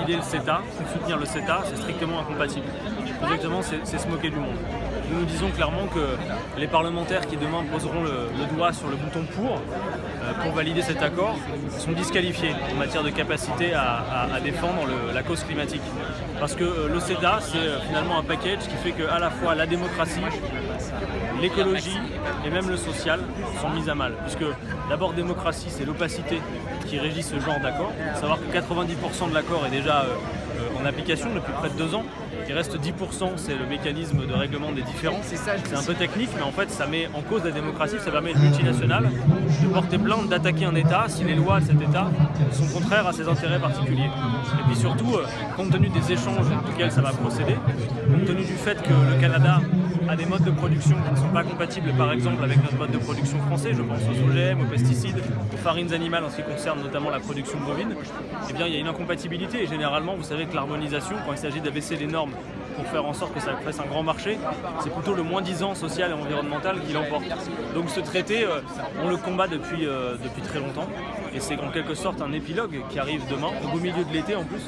valider le CETA, soutenir le CETA, c'est strictement incompatible. Objectivement, c'est se moquer du monde. Nous disons clairement que les parlementaires qui demain poseront le doigt sur le bouton pour valider cet accord sont disqualifiés en matière de capacité à défendre la cause climatique. Parce que le CETA, c'est finalement un package qui fait qu'à la fois la démocratie, l'écologie et même le social sont mis à mal. Puisque d'abord, démocratie, c'est l'opacité qui régit ce genre d'accord. Il faut savoir que 90% de l'accord est déjà en application depuis près de 2 ans. Il reste 10%, c'est le mécanisme de règlement des différends. C'est un peu technique, mais en fait, ça met en cause la démocratie, ça permet à une multinationale de porter plainte, d'attaquer un État si les lois de cet État sont contraires à ses intérêts particuliers. Et puis surtout, compte tenu des échanges auxquels ça va procéder, compte tenu du fait que le Canada a des modes de production qui ne sont pas compatibles, par exemple, avec notre mode de production français, je pense aux OGM, aux pesticides, aux farines animales en ce qui concerne notamment la production bovine, eh bien, il y a une incompatibilité et généralement, vous savez que l'harmonisation, quand il s'agit d'abaisser les normes pour faire en sorte que ça fasse un grand marché, c'est plutôt le moins-disant social et environnemental qui l'emporte. Donc ce traité, on le combat depuis très longtemps et c'est en quelque sorte un épilogue qui arrive demain, au beau milieu de l'été en plus.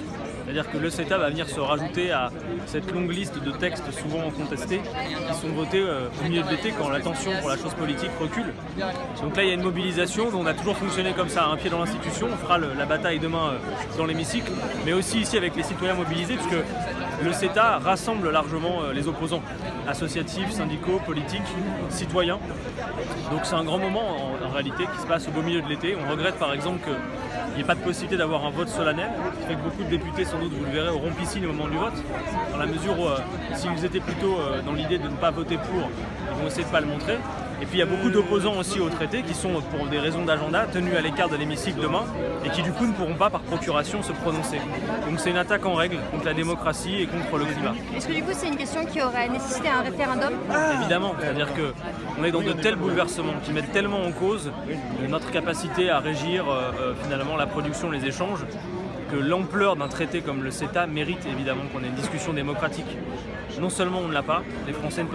C'est-à-dire que le CETA va venir se rajouter à cette longue liste de textes souvent contestés qui sont votés au milieu de l'été quand l'attention pour la chose politique recule. Donc là, il y a une mobilisation, on a toujours fonctionné comme ça, un pied dans l'institution, on fera la bataille demain dans l'hémicycle, mais aussi ici avec les citoyens mobilisés, puisque le CETA rassemble largement les opposants, associatifs, syndicaux, politiques, citoyens. Donc c'est un grand moment en réalité qui se passe au beau milieu de l'été. On regrette par exemple qu'il n'y ait pas de possibilité d'avoir un vote solennel, ce qui fait que beaucoup de députés, sans doute vous le verrez, auront piscine au moment du vote, dans la mesure où s'ils étaient plutôt dans l'idée de ne pas voter pour, ils vont essayer de ne pas le montrer. Et puis il y a beaucoup d'opposants aussi au traité qui sont, pour des raisons d'agenda, tenus à l'écart de l'hémicycle demain et qui du coup ne pourront pas par procuration se prononcer. Donc c'est une attaque en règle contre la démocratie et contre le climat. Est-ce que du coup c'est une question qui aurait nécessité un référendum ? Évidemment, c'est-à-dire qu'on est dans de tels bouleversements qui mettent tellement en cause notre capacité à régir finalement la production, les échanges, que l'ampleur d'un traité comme le CETA mérite évidemment qu'on ait une discussion démocratique. Non seulement on ne l'a pas, les Français ne peuvent